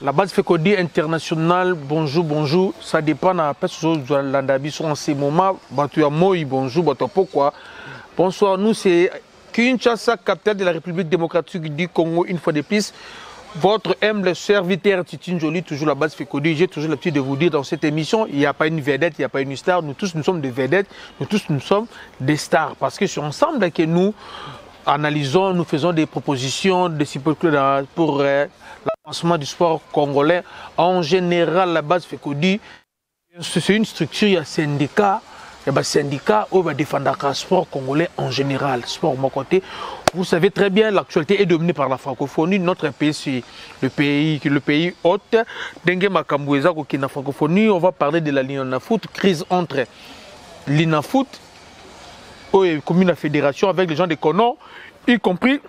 La base Fekodi internationale, bonjour, ça dépend de la personne en ces moments. Bonjour, pourquoi? Bonsoir, nous c'est Kinshasa, capitale de la République démocratique du Congo, une fois de plus. Votre humble serviteur Titine Joly, toujours la base Fekodi. J'ai toujours l'habitude de vous dire dans cette émission, il n'y a pas une vedette, il n'y a pas une star. Nous tous, nous sommes des vedettes, nous tous, nous sommes des stars. Parce que c'est ensemble que nous analysons, nous faisons des propositions pour l'avancement du sport congolais. En général, la base Fekodi, c'est une structure, il y a un syndicat. Il y a un syndicat où va défendre le sport congolais en général. Sport mon côté. Vous savez très bien, l'actualité est dominée par la francophonie. Notre pays, c'est le pays hôte. Dengue Makamboueza, qui est la francophonie. On va parler de la l'INAFOOT, crise entre l'INAFOOT et la fédération avec les gens de Konon, y compris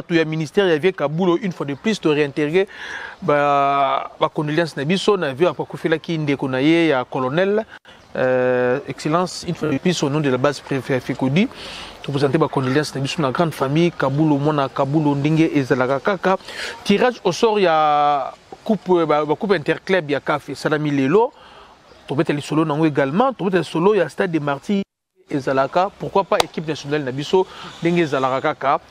le ministère, il y avait Kaboul une fois de plus de réintégrer la condoléance Nabiso, on a vu à Pakofela qui est un colonel, excellence, une fois de plus au nom de la base Fekodi, représenté par condoléance Nabiso, une grande famille, Kaboul, Mona, Kaboul, Ndingue et Zalagakaka. Tirage au sort, il y a coupe interclub, il y a Café, Salami Lelo, Tobet El Solo Nango également, Tobet El Solo, il y a Stade des Martyrs et Zalaka, pourquoi pas équipe nationale Nabiso, Ndingue Zalagakaka.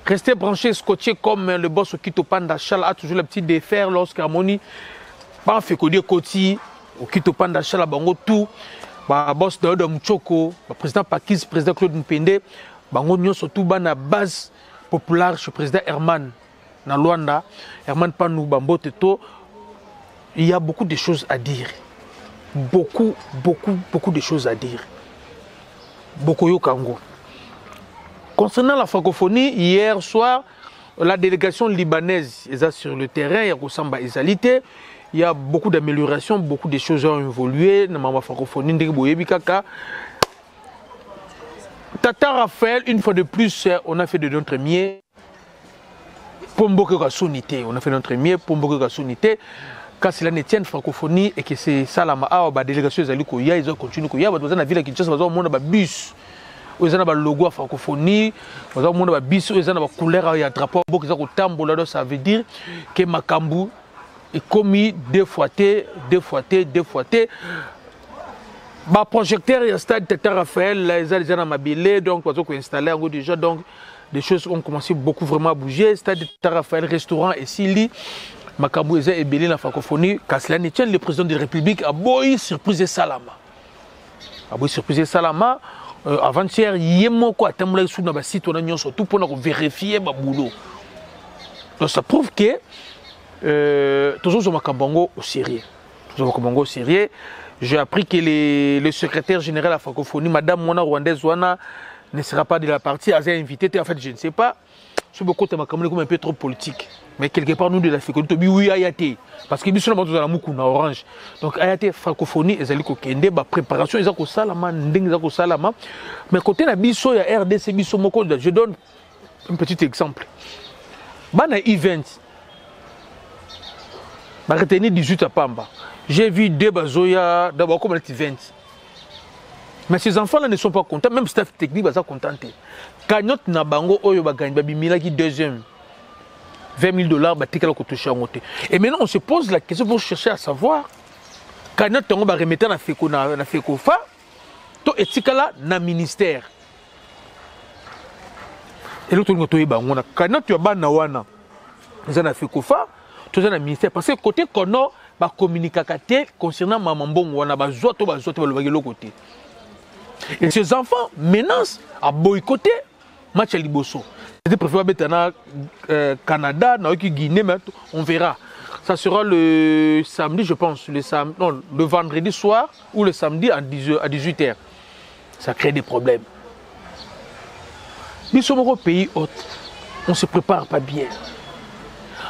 Restez branchés, scotchés comme le boss Okito Panda Chal a toujours la petite défaire lorsqu'Harmonie, pas Fekodi Koti, Okito Panda Chal a bango tout, boss de Mchoko, président Pakiz, président Claude Mpende, bango nyon surtout na base populaire chez président Herman na Luanda, Herman Panou Bambo Teto. Il y a beaucoup de choses à dire. Beaucoup de choses à dire. Beaucoup yo Kango. Concernant la francophonie, hier soir, la délégation libanaise est sur le terrain, il y a beaucoup d'améliorations, beaucoup de choses ont évolué dans la francophonie. Tata Raphaël, une fois de plus, on a fait de notre mieux pour on a fait notre mieux pour quand cela ne tient francophonie et que c'est ça la délégation ils ont continué, ils ont la ville à Kinshasa, ils ont un bus. Ils ont un logo à francophonie, ils ont un bis, ils ont une couleur, il y a un drapeau, ça veut dire que Makambu est commis deux fois. Le projecteur, il y a un stade Tata Raphaël, ils ont déjà mobile, donc ils ont installé déjà, donc des choses ont commencé beaucoup vraiment à bouger. Stade Tata Raphaël, restaurant et Sili, Makambu est ébélé la francophonie, car cela ne tient le président de la République à Boy surprise Salama. Avant-hier, il y a un site surtout pour vérifier le boulot. Donc ça prouve que toujours au Makambongo au sérieux. J'ai appris que le secrétaire général de la francophonie, Madame Mona Rwandaise Wana, ne sera pas de la partie. Elle a invité, en fait, je ne sais pas. Je suis beaucoup de Makambongo comme un peu trop politique. Mais quelque part, nous de la fécondité, oui, Ayate. Parce que nous sommes dans la Moukouna Orange. Donc, Ayate, francophonie, ils ont une préparation, ils ont salama, salama. Mais côté la biso, il y a RDC, biso, moko. Je donne un petit exemple. Dans un event, je vais retenir 18 à Pamba. J'ai vu deux bazoya, d'abord comme un event. Mais ces enfants-là ne sont pas contents, même staff technique va être contenté. Quand na bango, oyo bagani, babimila qui deuxième. $20 000, et maintenant on se pose la question pour chercher à savoir quand on va remettre na FECOFA to etikala na ministère et l'autre côté on a quand tu as na wana na FECOFA to na ministère parce que côté kono ba communiquer concernant mamambongo wana bazwa to ba le côté et ces enfants menacent à boycotter match à Liboso. C'était préférable maintenant Canada, Guinée, mais on verra. Ça sera le samedi, je pense, le vendredi soir ou le samedi à 18h. Ça crée des problèmes. Nous sommes au pays hôte, on ne se prépare pas bien.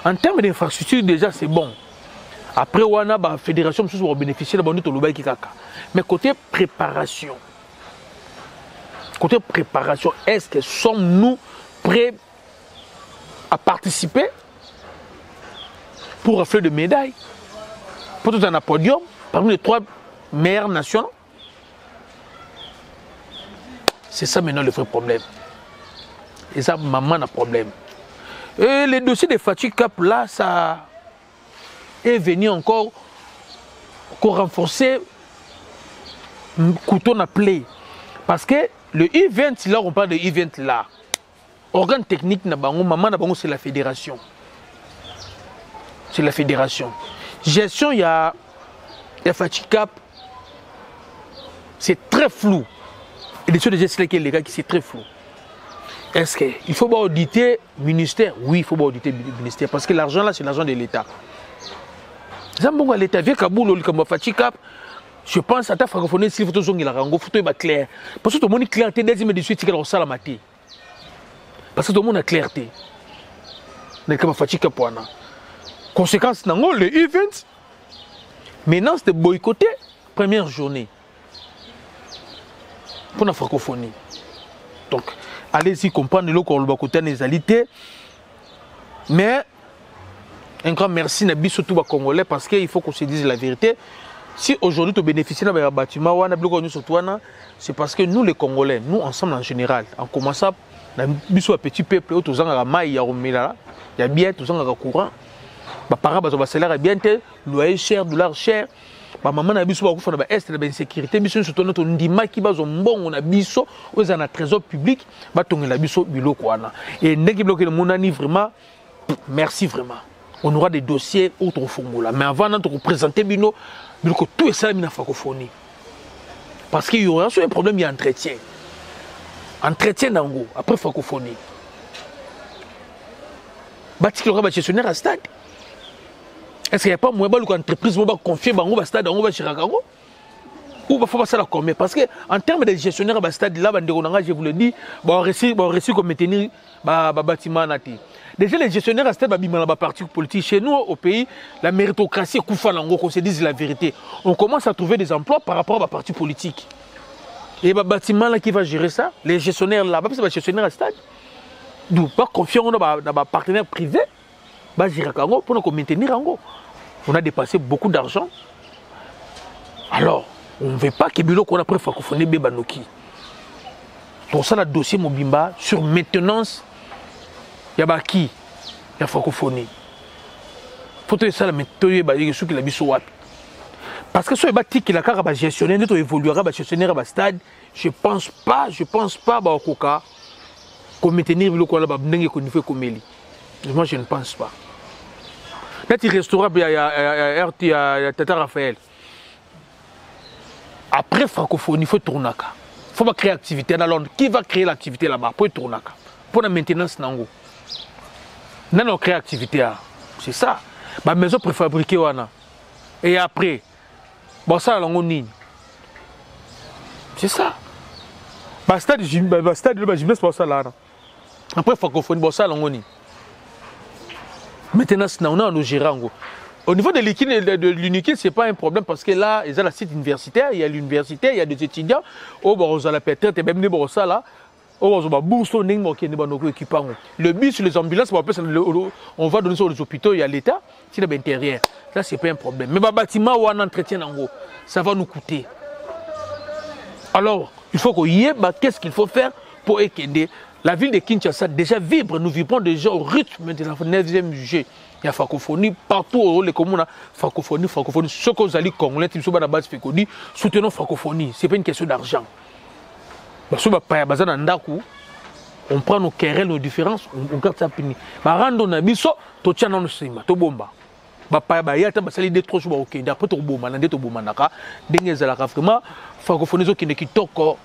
En termes d'infrastructure, déjà, c'est bon. Après, on a la fédération qui va bénéficier de la Kikaka. Mais côté préparation, est-ce que sommes-nous prêts à participer pour un fleuve de médailles, pour tout un podium parmi les 3 meilleures nations? C'est ça maintenant le vrai problème. Et ça, maman a un problème. Et les dossiers de Fatih Cap, là, ça est venu encore renforcer le couteau na play. Parce que le event, là, on parle de event là. Organe technique, maman, c'est la fédération. C'est la fédération. Gestion, il y a FATICAP, c'est très flou. Et les choses de gestion, les gars, c'est très flou. Est-ce qu'il faut auditer le ministère? Oui, il faut auditer le ministère. Parce que l'argent là, c'est l'argent de l'État. L'État, vieux Kaboul, comme FATICAP, je pense à ta francophonie, s'il faut que il faut clair. Parce que tout le monde est clarté, des images de suite, il y a ça la maté. Parce que tout le monde a clarté. Comme FATICAP, conséquence, le event, maintenant, c'est boycotté, première journée. Pour la francophonie. Donc, allez-y comprendre le côté des alités. Mais, un grand merci à tous les Congolais parce qu'il faut qu'on se dise la vérité. Si aujourd'hui tu bénéficies d'un bâtiment, c'est parce que nous les Congolais, nous ensemble en général, en commençant, nous un petit peuple, tous en maille, il y a bien, tous en courant. Par rapport à salaire bien, loyer cher, dollar cher. Maman a biso ba na ba est na ba insécurité biso surtout notre ndima ki bazo mbongo na biso oza na trésor public ba tongela biso biloko wana et ndeki bloqué le monani vraiment merci vraiment on aura des dossiers autres fongola mais avant de représenter bino biloko tout ça na francophonie parce qu'il y aura un problème il y a entretien nango après francophonie bati ko ba gestionnaire à stade. Est-ce qu'il n'y a pas moyen d'entreprise qui confier au stade ou il faut passer la combien? Parce qu'en termes de gestionnaire de stade, là, je vous le dis, on a réussi à maintenir le bâtiment. Déjà, les gestionnaires de stade, ils ont des partis politiques. Chez nous, au pays, la méritocratie est couffe qu'on se dise la vérité. On commence à trouver des emplois par rapport à la partis politiques. Et le bâtiment qui va gérer ça, les gestionnaires là-bas, c'est les gestionnaires de stade. Nous pas confier dans les partenaires privés. Pour maintenir en gros. On a dépassé beaucoup d'argent. Alors, on ne veut pas que Bilo qu'on a pris francophonie Bebanoki. Pour ça, le dossier Mobimba sur maintenance, il y a qui? Il y a francophonie. Il faut que ça la méthode qui la biso wapi. Parce que si on qui la carte gestionnaire, nous évoluera gestionnaire à stade, je pense pas bah Koka qu'on maintenir Bilo qu'on a bnengue qu'on fait comme Eli. Moi, je ne pense pas. Là, il restaurant, il y a Tata Raphaël. Après francophonie, il faut tourner. Il faut créer l'activité dans Londres. Qui va créer l'activité là-bas? Pour tourner. Pour la maintenance, non. Nous avons créé l'activité. C'est ça. Ma maison préfabriquée. Et après, bon, ça, c'est ça. Le stade de gymnase, c'est ça. Après francophonie, bon, ça, maintenant, on a nos gérants. Au niveau de l'uniquité, ce n'est pas un problème parce que là, il y a la site universitaire, il y a l'université, il y a des étudiants. Peut-être même des bourses là. Le but sur les ambulances, on va donner sur les hôpitaux, il y a l'État, c'est l'intérieur. Ça, ce n'est pas un problème. Mais le bâtiment où on entretient, ça va nous coûter. Alors, il faut qu'on y ait, qu'est-ce qu'il faut faire pour aider la ville de Kinshasa déjà vibre, nous vibrons déjà au rythme de la 9e juillet. Il y a francophonie partout au les communes, francophonie. Ce que vous allez congolais, soutenons francophonie. Ce n'est pas une question d'argent. On prend nos querelles, nos différences, on garde ça fini. Rando na biso, to tient dans le cinéma, to bomba. Yata basali de trop choix ok. D'après to bomba, nande to bomba naka, dengue zalaka vraiment francophonie qui ne kitoko.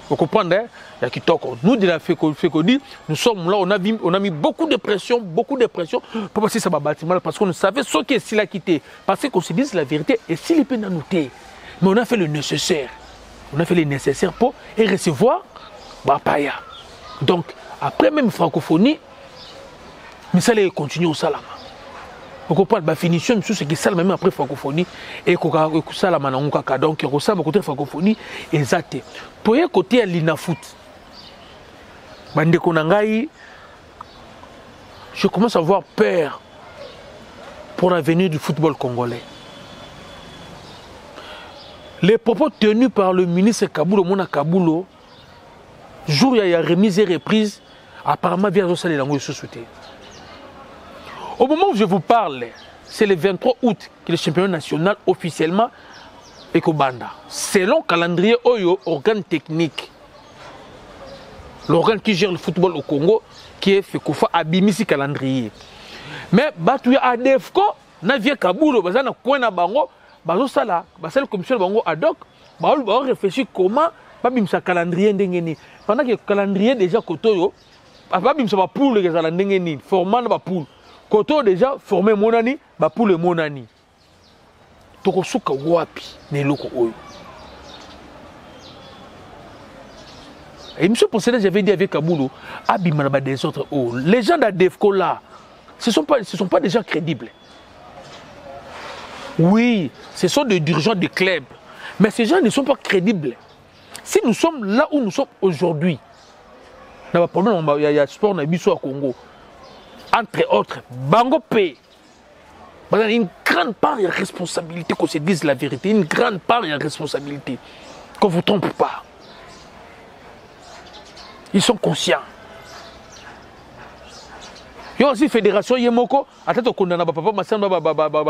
Vous comprenez? Il y a qui toque. Nous, de la FECODI, nous sommes là, on a mis beaucoup de pression pour passer ça bâtiment parce qu'on savait ce qui est s'il a quitté. Parce qu'on se dise la vérité et s'il est peine à noter. Mais on a fait le nécessaire. On a fait le nécessaire pour recevoir Bapaya. Donc, après même francophonie, mais ça allait continuer au Salama. Vous comprenez? La finition, c'est que ça, même après francophonie, et que ça, la manangaka. Donc, il y a ça, côté francophonie, exact. Pour y côté l'inafoot, je commence à avoir peur pour l'avenir du football congolais. Les propos tenus par le ministre Kaboulo, Mona Kaboulo, jour où il y a remise et reprise, apparemment, via les langues société. Au moment où je vous parle, c'est le 23 août que le championnat national officiellement est au Banda. Selon le calendrier Oyo, organe technique, l'organe qui gère le football au Congo, qui est Fekofa Abimisi calendrier. Mais Batu ya ADEFCO, na via Kabulo, bazana koina bango, bazo sala, basala commission bango ad hoc, ba réfléchir comment babimisa calendrier ndengeni. Pendant que le calendrier déjà kotoyo, babimisa ba poule ke zala ndengeni, formant ba poule. Koto déjà formé monani, ba poule monani. Toko suka wapi ne loko oyo. Et M. Poncelet, j'avais dit avec Kaboulou, Abimana des autres. Oh, les gens d'ADEFCO là, ce ne sont pas des gens crédibles. Oui, ce sont des dirigeants de clubs. Mais ces gens ne sont pas crédibles. Si nous sommes là où nous sommes aujourd'hui, il y a sport dans le Congo, entre autres, Bango P. Une grande part de responsabilité, qu'on se dise la vérité, une grande part de responsabilité, qu'on ne vous trompe pas. Ils sont conscients. Il y a aussi fédération Yemoko, à tête au condamné, papa, ma sœur,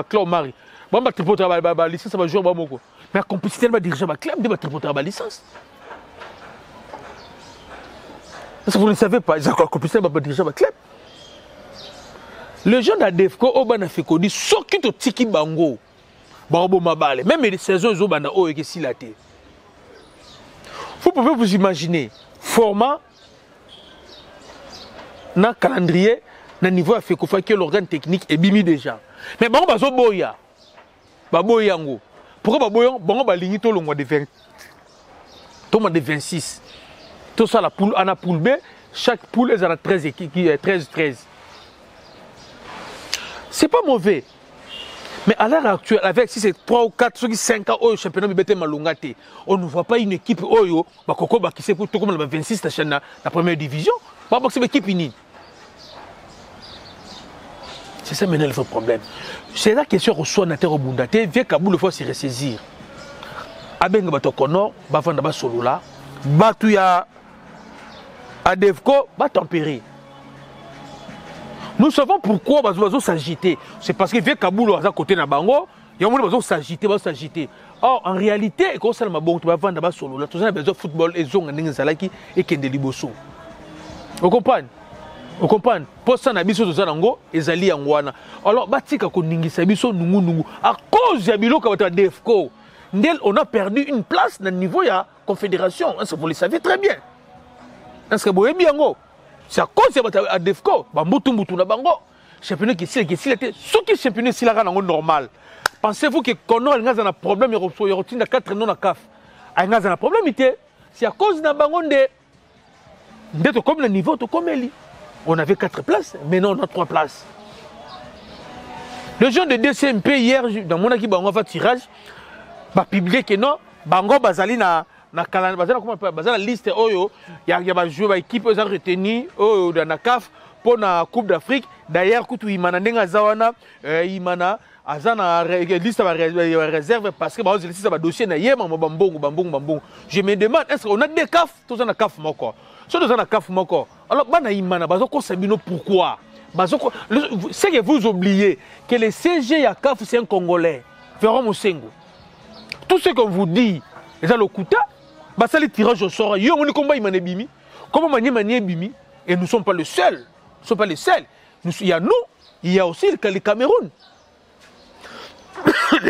Claude Marie. Bon, ma tripote la licence, ça va jouer à Moko. Mais la complicité, elle va diriger ma club, elle va tripoter la licence. Parce que vous ne savez pas, la complicité, elle va diriger ma club. Les gens d'ADEFCO, au Banafeko, disent, ce qui est Tiki Bango, même les saisons, ils ont si la terre. Vous pouvez vous imaginer, format, dans le calendrier, dans le niveau de que l'organe technique est bimi déjà. Mais bon, bah, so boya. Bah, boyango. Pourquoi bah, boyan? Bon, bah, ligné tout le mois de 20. Tout le mois de 26. Tout ça, la poule, on a poule B. Chaque poule est à 13 équipes, 13-13. C'est pas mauvais. Mais à l'heure actuelle, avec si c'est 3 ou 4, ceux qui 5 ans, au championnat, on ne voit pas une équipe qui s'est pour comme le 26 dans la première division. C'est une équipe unie. C'est ça maintenant le vrai problème. C'est la question reçoit Nater Obundate, vient Kaboul le fois s'y ressaisir. Abenga Batokono, Bafanda Basolola, Batuya Adevko, Batempérer. Nous savons pourquoi Bazo s'agiter. C'est parce que vient Kaboul à côté de Bango, il y a un moment s'agiter. Or, en réalité, quand ça m'a bon, tu vas vendre Basolola, tout ça, il y a besoin de football et zone et Kendeliboso. Vous comprenez? Vous comprenez? Pour ça, on a besoin de Zanango et Zali Angwana. Alors, Batika Koningi, ça a besoin de à cause de Bilo Kabata-Defco, on a perdu une place dans le niveau de la confédération. Vous le savez très bien. Est-ce que vous avez bien? C'est à cause de la Defco. Bambutu na bango. Championnat qui est ce qui est championnat si la normal. Pensez-vous que Kono a un problème, il retient 4 non à CAF. Il a un problème, c'est à cause de la bango de comme le niveau, comme elle. On avait 4 places, maintenant on a 3 places. Le gens de DCMP hier, dans mon équipe, on va faire tirage, va publier que non, Bango Bazali na la liste, il y a des joueurs qui ont retenu dans la CAF pour la Coupe d'Afrique. D'ailleurs, quand il y a des Zawana, il y a une liste de réserve parce que les listes de dossier je me demande, est-ce qu'on a des CAF? Tous dans la CAF, alors, pourquoi? C'est que vous oubliez que le CG à CAF, c'est un Congolais. Tout ce qu'on vous dit, c'est le Kouta, c'est le tirage au sort. Il y a un bimi. Comment manier bimi? Et nous ne sommes pas les seuls. Nous ne sommes pas les seuls. Il y a nous, il y a aussi le Cameroun.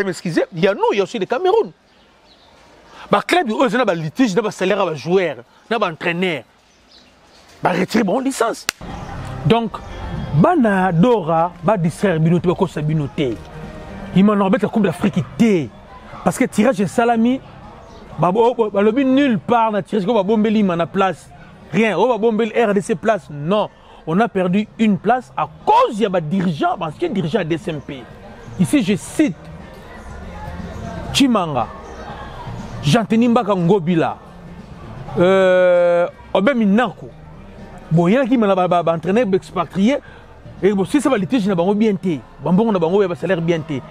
Excusez, il y a nous, il y a aussi le Cameroun. Le club, il y a un litige, il y a un salaire à joueur, il y a un entraîneur. Bah retirer bon licence. Donc, bana dora ba distraire binoté ba kosa binoté. Il m'a embêté la Coupe d'Afrique té parce que tirage salami ba lobi nulle part na tirage ko ba bombeli mana place. Rien, on va bomber RDC place. Non, on a perdu une place à cause il y a ba dirigeant parce que dirigeant DSMP. Ici je cite Chimanga. Jean-Teni Mbaka Ngobila. Obeminaku. Bon, il y a qui m'a entraîné, expatrié, et si ça va litige, il y a bien été. Bon, on a un salaire bien été.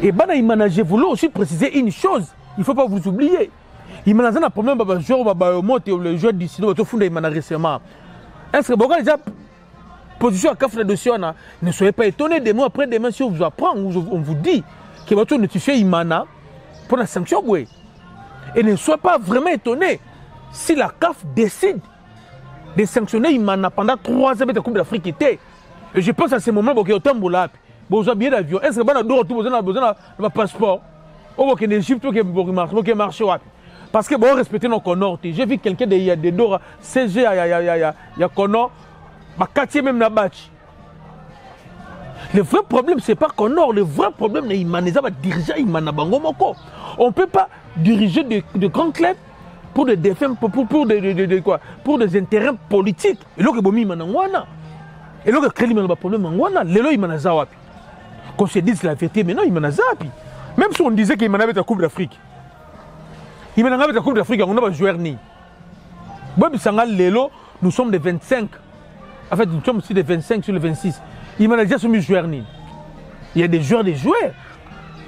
Et je voulais aussi préciser une chose, il ne faut pas vous oublier. Il m'a un problème, le joueur d'ici, il m'a récemment. Est-ce que déjà, position à CAF de dossier, ne soyez pas étonnés. Des mois après demain, si on vous apprend, on vous dit que votre notifié Imana pour la sanction. Et ne soyez pas vraiment étonnés si la CAF décide de sanctionner Imana pendant 3 ans de la Coupe d'Afrique. Et je pense à ce moment où il y a autant de billet d'avion. Est-ce que vous avez besoin de passeport? Ou que l'Égypte qui marche. Parce que bon, respecter nos Connors. J'ai vu quelqu'un de Dora, CG, il y a Connors, il même la batch. Le vrai problème, ce n'est pas Connors. Le vrai problème, c'est que diriger Imana Bangomoko. On ne peut pas diriger de grands clubs pour des défaites, pour des intérêts politiques. Et là, il y a et là, il y a un problème. Qu'on se dise la vérité, maintenant, il y a un zapi. Même si on disait qu'il y avait la Coupe d'Afrique. Il y avait la Coupe d'Afrique, on a un joueur ni. Nous sommes des 25. En fait, nous sommes aussi des 25 sur les 26. Il y a déjà soumis joueur ni. Il y a des joueurs, des joueurs.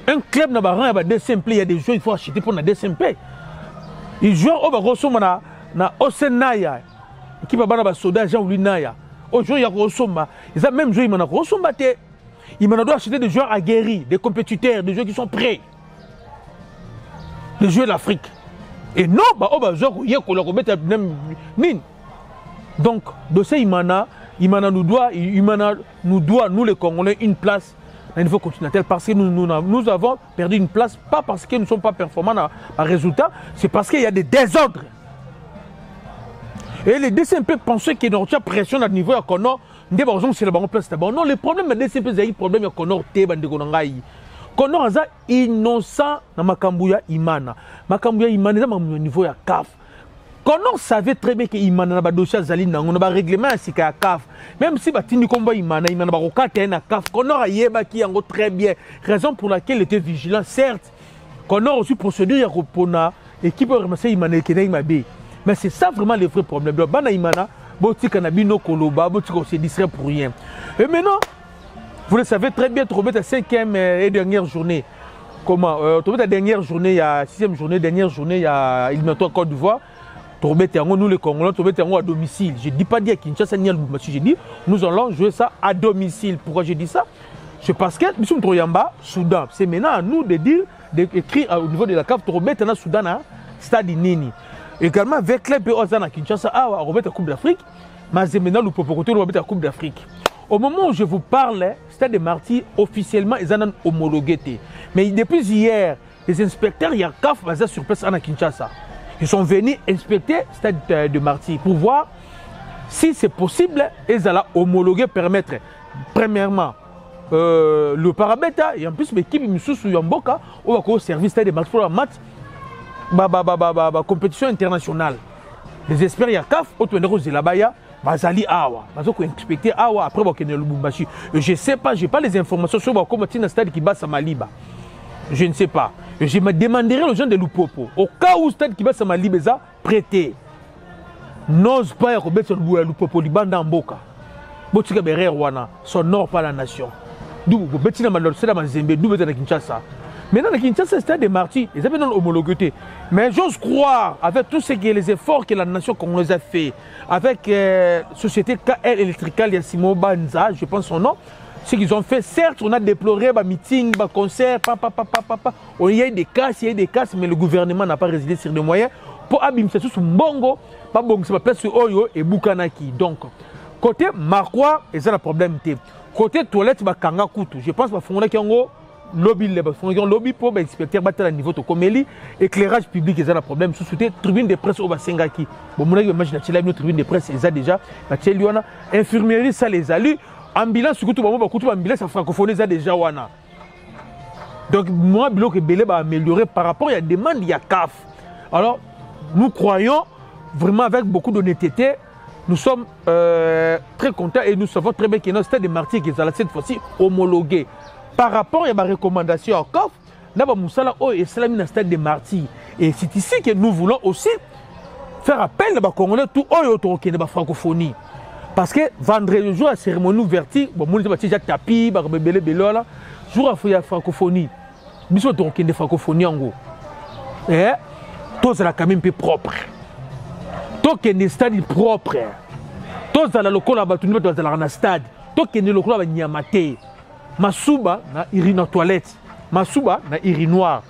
Un club n'a pas un DCMP, il y a des joueurs, il faut acheter pour un DCMP. Ils jouent au Barosso na Osenaya. Qui va bana soda Jean Naya. Aujourd'hui, il y a Rosomba. Ils ont même joué, ils m'ont Rosomba. Ils m'ont acheté des joueurs aguerris, des compétiteurs, des joueurs qui sont prêts. Les joueurs de l'Afrique. Et non, donc, dossier Imana nous doit, nous les Congolais, une place à niveau continental parce que nous avons perdu une place, pas parce que nous ne sommes pas performants à résultat, c'est parce qu'il y a des désordres. Et les DCMP pensaient qu'il y a une pression à niveau à Connor, c'est la bonne place. Non, le problème de DCMP, c'est le problème de Connor, Connor est innocent dans Makambuya Imana. Makambuya Imana est au niveau de la CAF. Connor savait très bien que Imana n'a pas de dossier Zalina, on a un règlement ainsi qu'à CAF. Même si Batini combat Imana n'a pas de CAF, Connor a yéba qui en très bien. Raison pour laquelle il était vigilant, certes. Connor aussi procédure à Repona et qui peut ramasser Imana et Kena Imabe. Mais c'est ça vraiment le vrai problème. Bana Imana, Boti Kanabino Koloba, Boti se distrait pour rien. Et maintenant, vous le savez très bien, Troubet la 5e et dernière journée. Comment Troubet la dernière journée, il y a 6e journée, dernière journée, il y a éliminatoire Côte d'Ivoire. Troubet nous les Congolais, Troubet à domicile. Je ne dis pas dire Kinshasa ni à Lubumbashi, je dis nous allons jouer ça à domicile. Pourquoi je dis ça? C'est parce que nous sommes Troyamba, Soudan. C'est maintenant à nous de dire, d'écrire au niveau de la CAF, Troubet à Soudan, Stade Nini. Également avec les Béozana Kinshasa, à Robert à Coupe d'Afrique, mais maintenant nous proposons Robert à Coupe d'Afrique. Au moment où je vous parle, Stade de Marty, officiellement, ils ont homologué. Mais depuis hier, les inspecteurs, il y a CAF basés sur place à Kinshasa. Ils sont venus inspecter le Stade de Marty pour voir si c'est possible, ils allaient homologuer, permettre, premièrement, le paramètre, et en plus, l'équipe Missoussou Yamboka, on va servir Stade de Marty pour la match, compétition internationale. Les experts, il y a CAF, autre Zelabaya. Bazali Awa, Bazoko inspecté Awa après Bakene Lubumbashi. Je ne sais pas, je n'ai pas les informations sur comment il y a un stade qui bat Samaliba. Je ne sais pas. Je me demanderai aux gens de Lupopo. Au cas où le stade qui bat Samaliba est prêté, n'ose pas remettre sur Lupopo, Libanda en Boka. Botika Bere Rwana, son nord par la nation. D'où Betina Malor, c'est la Mazembe, d'où Betina Kinshasa. Maintenant, le Kinshasa, c'est des martyrs, ils avaient homologué. Mais j'ose croire, avec tous les efforts que la nation congolaise a fait, avec la société KL Electrical Yassimo Banza, je pense son nom, ce qu'ils ont fait, certes, on a déploré des meetings, des concerts, il y a eu des casses, mais le gouvernement n'a pas résidé sur les moyens pour abîmer tout ce mbongo, pas bon, c'est pas place sur Oyo et Bukanaki. Donc, côté Marquois, ils ont un problème. Côté toilette, Kanga Koutou, je pense que Fondaki Yango, lobby pour inspecter à niveau de Komeli, éclairage public, ils ont un problème. Sous-souté, tribune de presse au Basengaki. Bon, mon imagine, la tribune de presse, ils ont déjà, la Tcheliona, infirmerie, ça les a lu, ambulance, surtout, ambulance, la francophonie, ils ont déjà, wana. Donc, moi, je que Belé va améliorer par rapport à la demande, il y a CAF. Alors, nous croyons vraiment avec beaucoup d'honnêteté, nous sommes très contents et nous savons très bien que notre stade de martyrs qui est cette fois-ci homologué. Par rapport à ma recommandation en CAF, nous avons un stade de martyrs. Et c'est ici que nous voulons aussi faire appel à Congolais tout autour de la francophonie. Parce que vendredi, jour à la cérémonie ouverte, nous avons déjà tapis, jour à la francophonie. Nous avons de la francophonie en gros. Et tout ça quand même propre. Tout est un stade propre. tozala lokola bato ndima tozala na stade tokende lokola banyama te masuba na urine toilette masuba na urinoir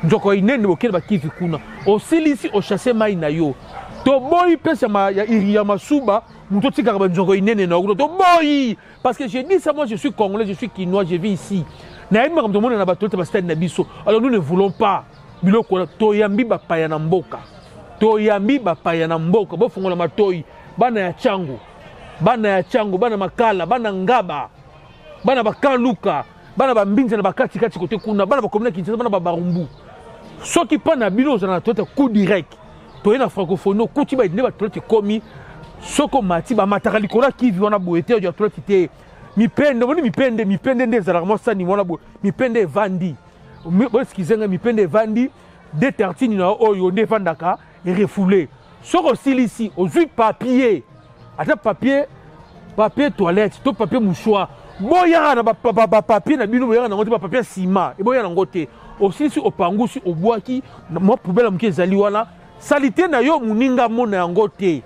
nzoko inene bokele bakivi kuna osilisi ochasse mai na yo toboyi pesa ya iri ya masuba muto tika ba nzoko inene na okuto toboyi parce que j'ai dit ça moi je suis congolais je suis quinois je vis ici na yeba comme tout le monde na bato te ba stade na biso alors nous ne voulons pas biloko toyambi ba paya na mboka bo fongola matoyi bana ya chango bana makala bana ngaba bana bakaluka bana bambinza na bakati kati kote kuna bana bakomina kinshasa bana babarumbu soki pa na bino ozala na toyota coup direct toye na francophonie kuti baide batoyota komi soko mati bamataka likolo kivi wana boye te oyo toyota te mipende boni mipende nde ezalaka mosani wana boye mipende evandi boeskizenga mipende evandi de tartine na oyo nde evandaka erefoule soko osilisi ozwi papier ata papier toilette to papier mouchoir boyaka na bapapier na bino boyaka nango te bapapier nsima eboya nango te osilisi opangusi obwaki mwa poubele moke ezali wana salite na yo moninga mona yango te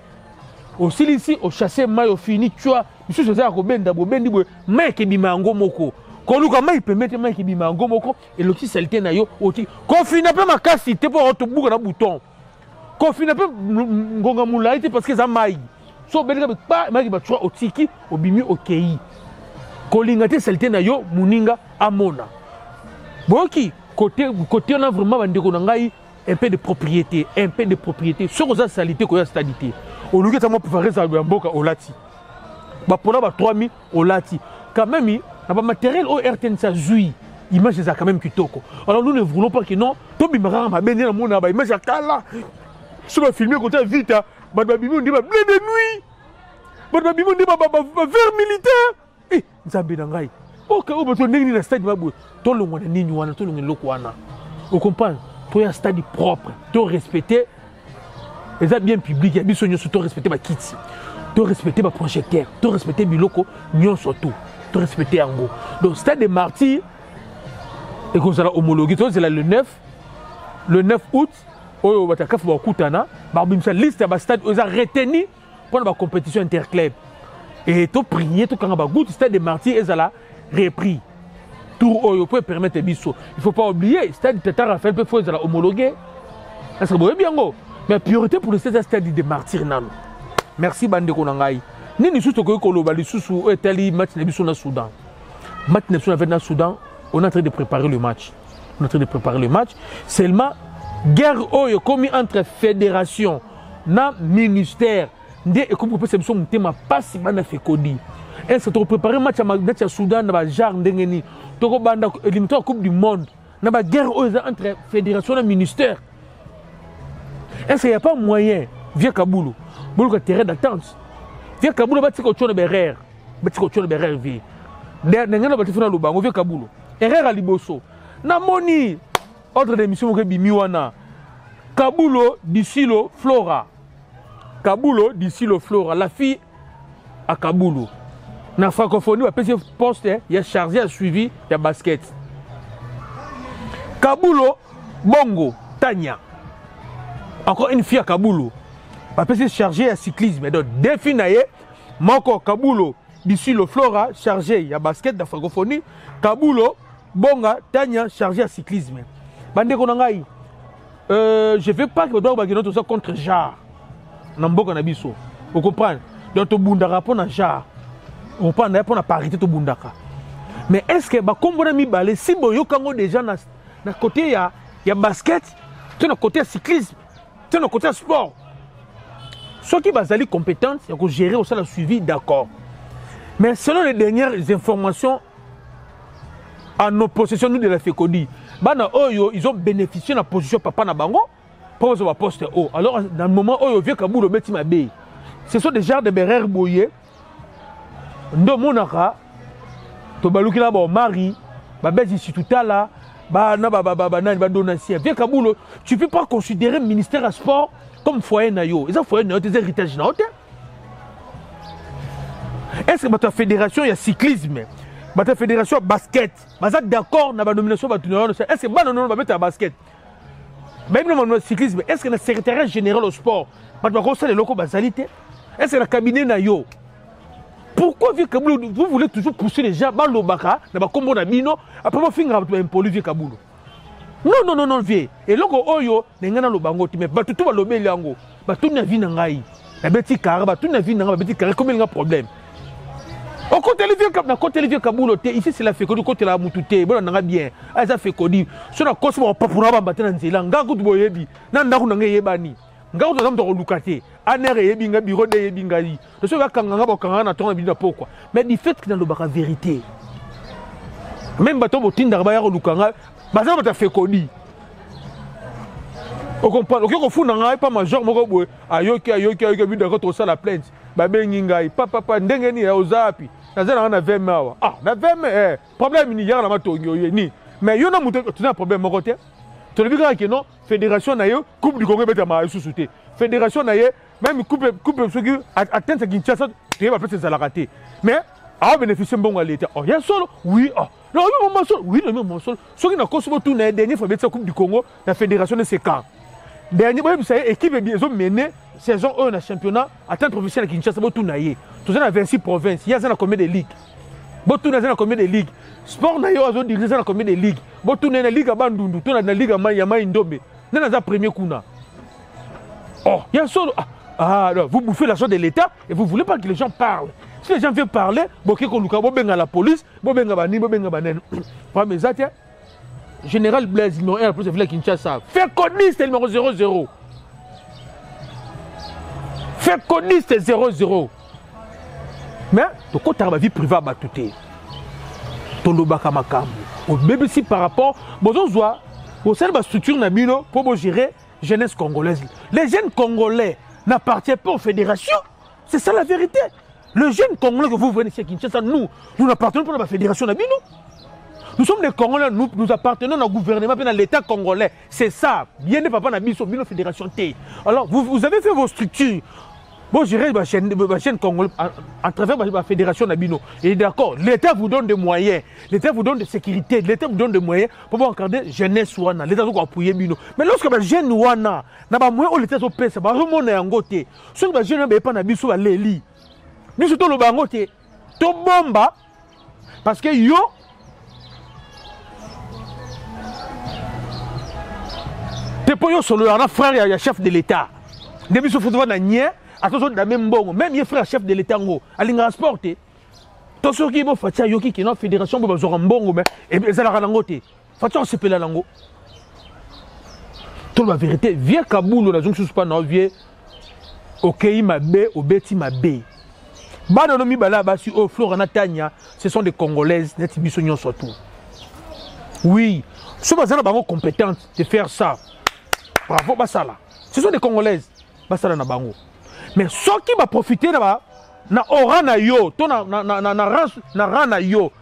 osilisi ochasse mai ofini twa misusu ezala kobenda bobendi boye mai ekebima yango moko koluka mai pembe te mai ekebima yango moko elokisi salite na yo oti kofina mpe makasi te mpo tobuka na bouton kofina mpe ngonga molai te parce que eza mai so obendika mai batwa otiki obimi okei kolinga te salite na yo moninga amona boki côté on a vraiment bandeko na ngai un peu de propriété ce que ça salité ko ya stadité au lieu que ça moi préférer ça ya mboka olati ba pona ba 3000 olati quand même na ba matériel au RTN ça joui image ça quand même kitoko alors nous ne voulons pas que non to bimara ma bende na mona ba image akala so ba filmer côté vite ba bimi on dit ba blé de nuit ba bimi on dit ba vert militaire eh nzambe na ngai ok o bato ndenge na stade mabwe to longo na nini wana to longo loko wana vous comprenez to ya stade propre to respecter les bien public ya biso nyoso to respecter ba kiti to respecter ba projecteur to respecter biloko nyoso to respecter yango donc stade des martyrs et comme ça la homologué to c'est le 9 août oyo batakafu ba kutana ba bimsa liste ba stade oza retenu pour la compétition interclub et to prier to kanga ba gout stade des martyrs ezala repris tour oyo peut permettre biso il faut pas oublier stade Tata Raphaël peut faut la homologuer est-ce que vous bien go mais priorité pour le stade des martyrs nan merci bande ko ngai nini susu ko koloba li susu etali match na biso na Soudan match na biso na Soudan on est en train de préparer le match seulement guerre oyo commis entre fédération na ministère ndé et comme peut se biso mutema pasi bana fekodi est-ce que tu préparer match à Soudan na ba genre ndengeni toko banda éliminatoire coupe du monde na ba guerre entre fédération et ministère est-ce qu'il y a pas moyen via Kaboulou bolo terrain d'attente via Kaboulou ba tiko tshona berer vi ndengena ba tifuna lubango via Kaboulou erreur à liboso na moni ordre d'émission ko bimi wana Kaboulou Disilo Flora la fille à Kaboulou na francophonie ba pese poste ya chargé à suivi ya basket Kaboulou Bongo Tanya encore une fille à Kaboulou ba pese chargé à cyclisme donc défi naye moko Kaboulou d'ici le Flora chargé ya basket da francophonie Kaboulou Bonga Tanya chargé à cyclisme bande ko ngai je veux pas que doit ba tout ça contre Jar na mboka na biso vous comprenez donc to bundaka pona Jar on prend pour la parité to bundaka mais est-ce que ba kombona mi balé si boyo kango déjà na côté ya basket tu na côté cyclisme tu na côté sport ceux qui bazali compétence ya ko gérer au sein suivi d'accord mais selon les dernières informations en nos possessions nous de la Fekodi bana oyo ils ont bénéficié de la position papa na bango pour avoir poste haut alors dans le moment oyo vieux Kaboulou beti mabe ce sont des genres de berrer boyé ndo monaka to balukila ba mari ba bezi situtala ba na ba nani ba donation vieux Kaboulou tu peux pas considérer ministère à sport comme foyer na yo ils foyer na yo des héritages na hotel est-ce que ta fédération ya cyclisme ta fédération basket baza d'accord na ba nomination ba tunyo est-ce que ba non ba mettre basket même le cyclisme est-ce que le secrétaire général au sport ba ko ça les locaux bazalité Est-ce que le cabinet n'a yo? Pourquoi Vieux Kaboulou, vous voulez toujours pousser les gens, Balobaka, dans le combo d'Amino, après vous finir avec un poli Vieux Kaboulou? Non, non, non, non, vieux. Et là, Oyo, n'engana lo bango, mais tout va lobé lango, tout n'a vu n'angai. La bête carré, tout n'a vu n'angai, la bête carré, combien il y a problème? Au côté de Vieux Kaboulou, ici c'est la fécodie, côté la moutouté, bon, on a bien. Ah, ça fécodie. Sur la cause, on va pas pour avoir battu dans Zéland, Gago de Boyebi, Nandakou Nangayebani. Ngaou de l'homme de Lukate, Aner et Binga, Biro de Bingali. Le seul Kanga, Bakanga, Ton Abina pourquoi. Mais du fait qu'il y a la vérité. Même bateau, Botin d'Arbaya Lukanga, Bazar va faire connu. On comprend. Ok, on fout dans pas major, mon gars, Ayoki, vu de retrouver la plainte. Babé Ningai, papa, Ndengeni, Ozapi. Nazana, on a 20 mawa. Ah, on a 20 mawa. Problème, il y a un mato, ni. Mais il y a un problème, mon côté. Tu as vu que non, Fédération Naye, Coupe du Congo, sous-souté. Fédération Naye, même Coupe ceux qui atteignent Kinshasa, tu vas peut-être ça la rater. Mais, à bénéficier de bon à l'État. Oh, il y a solo, oui, oh. Non, il y a un seul, oui, il y a un seul. Ceux qui n'ont pas tout la dernière fois, la Coupe du Congo, la Fédération de Séka. Dernier, vous savez, équipe est menée, saison 1 dans le championnat, atteint professionnel à Kinshasa, tout naïe. Tout ça dans 26 provinces, il y a combien de ligues? Tout dans combien de ligues? Sport naïe, ils ont dirigé dans combien de ligues? Tout dans la ligue à Bandundu, tout dans la ligue à Mayama Indombe. Dans la première kuna. Oh, il y a un seul. Ah, alors, vous bouffez l'argent de l'État et vous ne voulez pas que les gens parlent. Si les gens viennent parler, vous venez à la police, vous venez à la Général Blaise, numéro 1, plus de Kinshasa. Fait codiste, numéro 00. Fait codiste 00. Mais, tu as la vie privée à Batouté. Tu as makambo. Au BBC par rapport, au sein de la structure Nabino pour gérer la jeunesse congolaise. Les jeunes Congolais n'appartiennent pas aux fédérations. C'est ça la vérité. Le jeune Congolais que vous venez ici à Kinshasa, nous n'appartenons pas à la fédération Nabino. Nous sommes des Congolais, nous appartenons au gouvernement, à l'État congolais. C'est ça. Bien des papas Nabiso, bien fédération T. Alors, vous avez fait vos structures. Bon, gérer la chaîne congolaise à travers la fédération Nabino. Et d'accord, l'État vous donne des moyens, l'État vous donne de sécurité, l'État vous donne des moyens pour pouvoir encadrer jeunesse Wana, l'État vous appuyer Bino. Mais lorsque les jeunes Wana, n'a pas moyen, l'État vous paie, ça va remonter en côté. Ce que les jeunes n'ont pas Nabiso à l'Eli. Nous sommes le bangoté. To bomba, parce que yo, t'es pas yo solo, on a frère, il y a chef de l'État. Depuis ce football, il y a attention, même bon, même il frère chef de l'État, il a transporté. Tout ce qui est bon, Fatia Yoki, qui est une fédération, il y a un bon, et ça l'a rangoté. Fatia, on se pèle la langue. Tout la vérité, vieux Kaboulou, la zone sous pas non, vieux, ok, ma B, au Betty ma B. Banonomi Bala, Bassi, oh, Florana Tania, ce sont des Congolaises, net Bissognon surtout. Oui, ce sont des gens compétents de faire ça. Bravo, Bassala. Ce sont des Congolaises. Bassala na bango. Mais ceux qui vont profiter na ora na yo, na rana yo,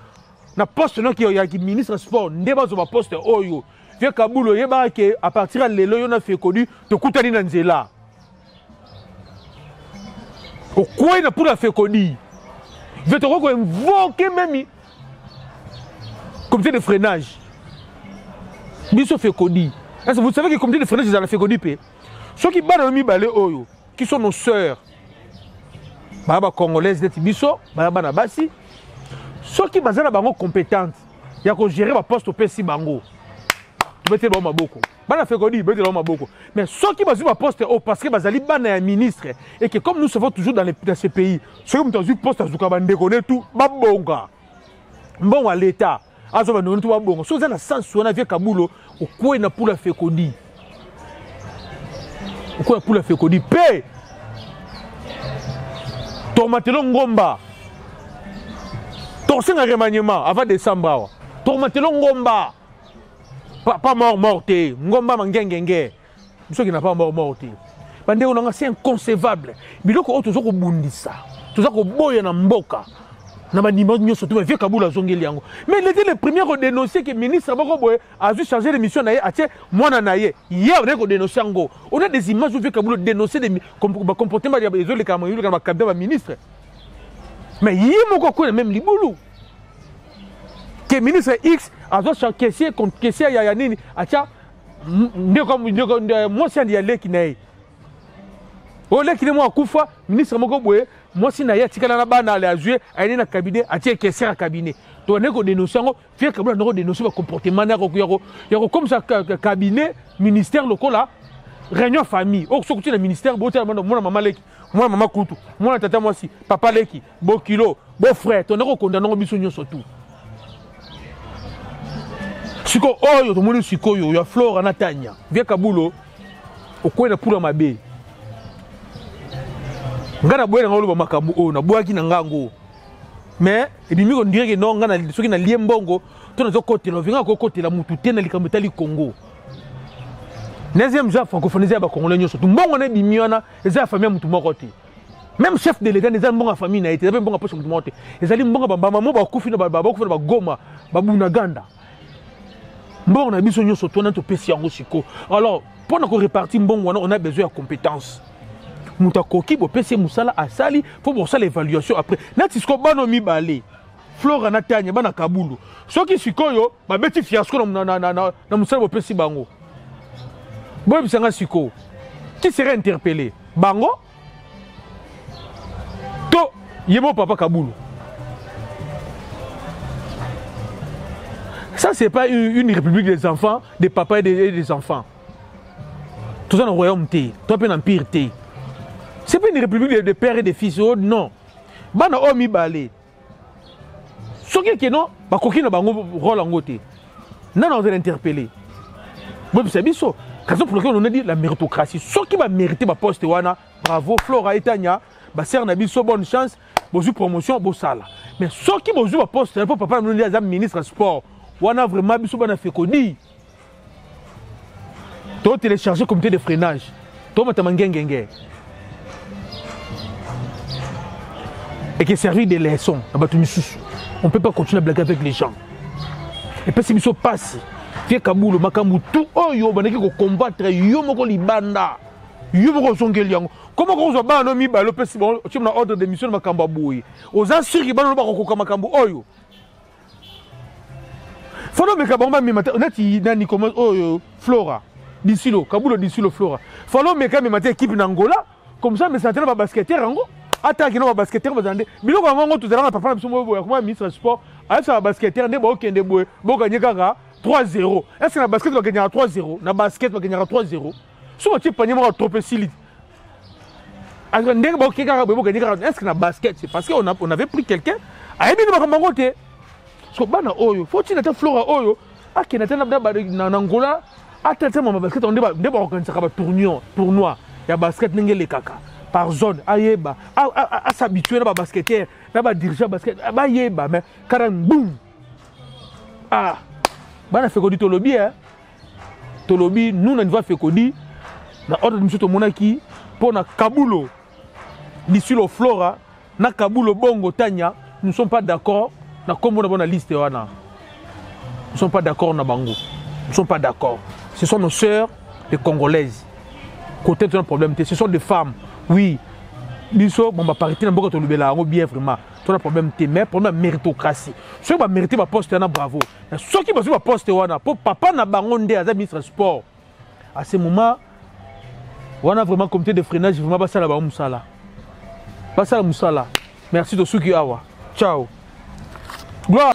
na poste qui est ministre sport, ndeba zo ba poste oyo. Vieux Kaboulou yeba ke à partir de lelo yo na fait connu to kutani na nzela. Au coin na pour la fait connu. Je te recoins invoquer même comité de freinage. Biso fait connu. Est-ce que vous savez que le comité de freinage ils ont fait connu pe? Ceux qui battent mi balé oyo, qui sont nos sœurs. Baba congolaises de Tibiso, Baba Nabasi. Ceux qui basent na bango compétentes, il y a qu'on gérer ma poste au PC bango. Tu mettez le maboko. Bana fait connu, mettez le maboko. Mais ceux qui basent ma poste au parce que bazali bana un ministre et que comme nous savons toujours dans ces pays, ceux qui ont un poste à Zoukabande connaît tout, babonga. Bon à l'État. Azo nous tout babonga. Ceux qui ont un sens on a vu Kaboulou au coin na pour la fait connu. Au coin pour la fait connu. Paix. Tormatelo Ngomba. Torsen un remaniement avant décembre. Tormatelo Ngomba. Pas morté. Ngomba mangengenge. Ceux qui n'ont pas morté. C'est inconcevable. Mais là, on a toujours bundisa. Toujours boya na mboka. Na banimon nyo surtout vieux Kaboula zongeli yango. Mais il était le premier à dénoncer que le ministre a dû changer de mission naie atie mwana naie. Hier on a dénoncé yango. On a des images où vieux Kaboula dénoncer des comportements des les camarades comme cabinet ministre. Mais hier mon coco le même libulu. Que le ministre X a dû caissier contre caissier ya nini atia ndeko moi c'est y aller qui naie. Ole qui est moi Koufa, ministre moko boye, moi si na ya tikala na bana aller jouer, aller na cabinet, atie caisseur cabinet. To ne ko dénoncer ngo, faire que no dénoncer le comportement na ko yako comme ça cabinet, ministère local là, réunion famille. Oh so kuti na ministère bote moi maman leki, moi maman Koutou, moi tata moi si, papa leki, bo kilo, bo frère, to ne ko condamner biso nyonso tout. Siko oyo to moni siko yo ya Flora na Tanya. Via Kabulo, okwena pula mabe. Ngana boye ngolo ba makambu o na boaki na ngango mais ebimi ko ndire ke non ngana soki na liembongo to na zo côté lo vinga ko côté la mutu tena likambo tali Congo deuxième jour francophonie ba congolais nyoso tu mbongo na bimiona eza famille mutu moko te même chef de l'état eza mbongo famille na été même mbongo poche mutu moko te ezali mbongo ba mama ba kufi na ba kufi na ba Goma ba Bunaganda mbongo na biso nyoso to na to pesi yango siko alors pour na ko répartir mbongo on a besoin de compétences. Mutakoki bo pese musala asali faut bon ça l'évaluation après nati sko bano mi balé Flora na Tanya bana Kabulu soki sikoyo ba beti fiasco na musala bo pese bango bo bisanga siko qui serait interpellé bango to yebo papa Kabulu ça c'est pas une république des enfants des papas et des enfants tout ça dans royaume T toi pe empire T. C'est pas une république de pères et de fils, oh non. Bana omi balé. Soki que non, ba koki na bango rôle ngote. Non, on va interpeller. Bon, c'est biso. Raison pour laquelle on a dit la méritocratie. Soki ba mériter ba poste wana, bravo Flora et Tanya, ba ser na biso bonne chance, bozu promotion bo sala. Mais soki bozu ba poste, pour papa nous dire ministre sport, wana vraiment biso bana fait kodi. To télécharger comité de freinage. To matamangengenge. Et qui servir des leçons. On ne peut pas continuer à blaguer avec les gens. Et puis si nous passe, Fie Kabulo, Makamu, tout, oh yo, on a combattre, yo moko libanda, yo moko songeliango. Comment on se bat un homme, bah, l'opé, si on a ordre de mission de Makamba Boui. Aux assurés qui battent le baroque Makambo, oh yo. Faut me Kabamba, mais maintenant, on a dit, Nani, comment, oh yo, Flora, d'ici le, Kabulo, d'ici le Flora. Faut me quand même équipe d'Angola, comme ça, mais ça n'a pas basketteur, Ango. Attaque non basketteur bazande biloko bango tout à papa biso moyo comme ministre sport avec ça basketteur ndé bo kende boye bo gagner kaka 3-0 est-ce que na basket va gagner 3-0 na basket va gagner 3-0 so tu panier mo trop silide alors ndé bo kaka bo gagner est-ce que na basket c'est parce qu'on avait pris quelqu'un a ebi na bango te so bana oyo faut tu na ta Flora oyo akena tena na Angola atete mo basket on ndé ba organiser ka tournoi ya basket ngele kaka par zone ayeba à s'habituer à basketteur à diriger basket ayeba mais quand boum ah bana fait kodi tolobi hein tolobi nous on va faire kodi na ordre de monsieur tomonaki pour na Kabulo d'ici le Flora na Kabulo bongo Tanya nous ne sommes pas d'accord na comme on a bonne liste wana nous ne sommes pas d'accord na bango nous ne sommes pas d'accord ce sont nos sœurs les Congolaises côté de un problème ce sont des femmes. Oui, biso bon ba parité na mboko to lubela ngo bien vraiment. Toi na problème té mais pour la méritocratie. Ceux qui ba mériter ba poste na bravo. Ceux qui ba poste wana pour papa na bango ndé aza ministre sport. À ce moment on a vraiment comité de freinage vraiment ba sala ba musala. Ba sala musala. Merci de ceux qui awa. Ciao. Gloire.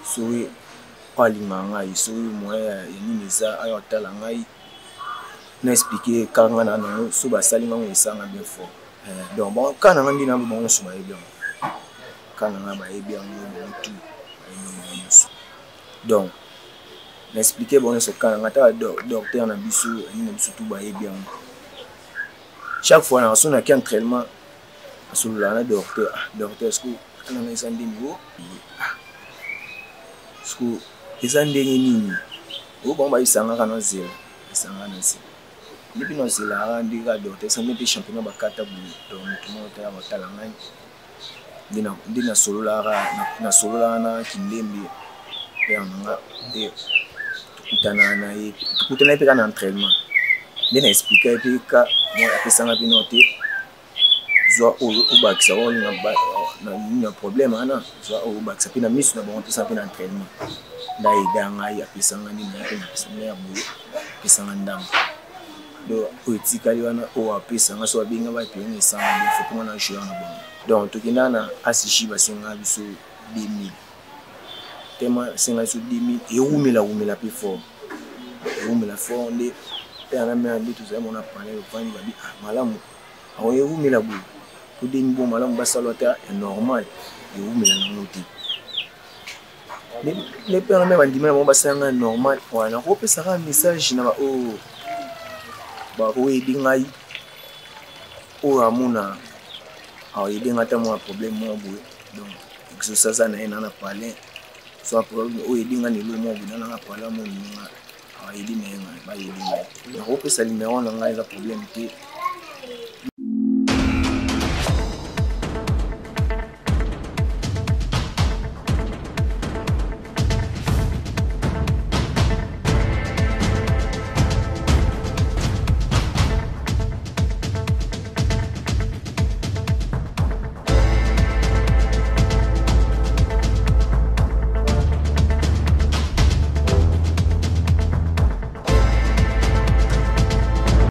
Soui palimanga soui moya ni meza ayo tala ngai. Na expliquer quand on a sous basali mango esanga bien fort donc bon quand on a dit na bon sous ba bien quand on a ba bien tout donc na expliquer bon ce quand on a docteur na biso ni biso tout ba bien chaque fois on a son entraînement sur la docteur est-ce que on a un niveau est-ce que les andengé nini au bon ba isanga kana zéro isanga na zéro. Depuis nous c'est là on dit que c'est un championnat bakata donc tout le monde est à Talangani dina solo la na kindembi et on a des tukutana pe kana entraînement dina expliquer pe ka moi apesa na binote zo o bakisa o na problème ana zo o bakisa pe na misu na bon pesa pe na entraînement dai danga ya pesa ngani na pesa ya bu pesa ngandam donc oetikali wana oyo apesanga so babenga bapenge esanga faut comment na jouer na bango donc tokenda na asishi basenga biso 2000 tema senga biso 2000 ewumela pe fort ewumela fort nde pe ana me andi tozali mona parler ofandi babi malamu awo ewumela bo ko demi bo malamu basalo ta normal ewumela nango te les pères même bandimela mo basanga normal wana ko pesa ka message na ba o ba o edingai o amuna awo edinga ta mo problème mo bo donc exo ça na ena na parler so problème o edinga ni lo mo bo na parler mo ni awo edinga ba edinga na ko pesa numéro na ngai za problème te